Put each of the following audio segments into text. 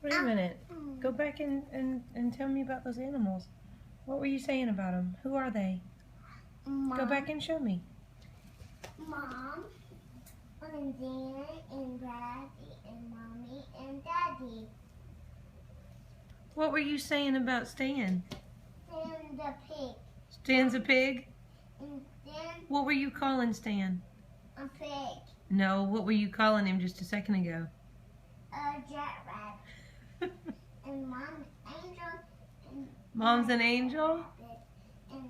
Wait a minute. Go back and tell me about those animals. What were you saying about them? Who are they? Mom, Go back and show me. Mom, and Dad, and Daddy, and Mommy, and Daddy. What were you saying about Stan? And the pig. Stan's a pig? And then What were you calling Stan? a pig. No, what were you calling him just a second ago? A jet and Mom, Angel. And Mom's an angel? And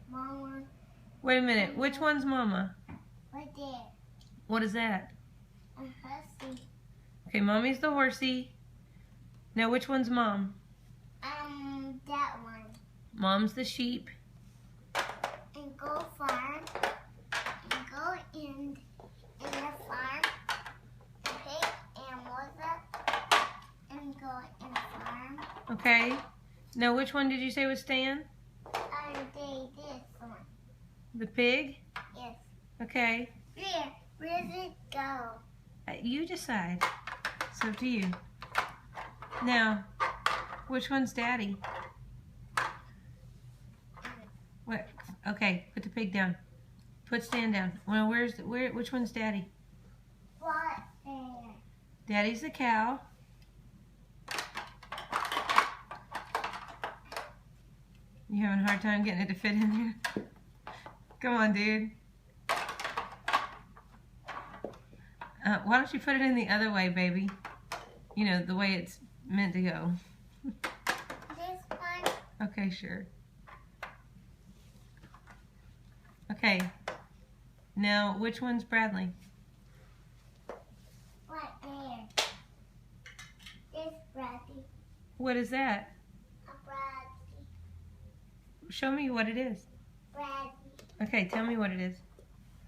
Mama, Wait a minute. Which one's Mama? right there. What is that? A hussy. Okay, Mommy's the horsey. Now which one's Mom? That one. Mom's the sheep. And go farm. And go in the farm. And pig and water. And go in the farm. Okay. Now which one did you say was Stan? This one. The pig? Yes. Okay. Where does it go? You decide. It's up to you. Now, which one's Daddy? What? Okay, put the pig down. Put Stan down. Well, which one's Daddy? What there? Daddy's the cow. You having a hard time getting it to fit in there? Come on, dude. Why don't you put it in the other way, baby? You know, the way it's meant to go. This one. Okay, sure. Okay. Now, which one's Bradley? Right there. This Bradley. What is that? A Bradley. Show me what it is. Bradley. Okay, tell me what it is.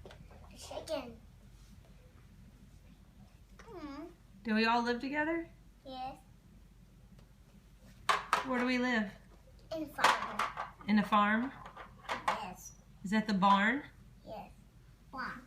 A chicken. Do we all live together? Yes. Where do we live? In farm. In a farm? Yes. Is that the barn? Yes. One.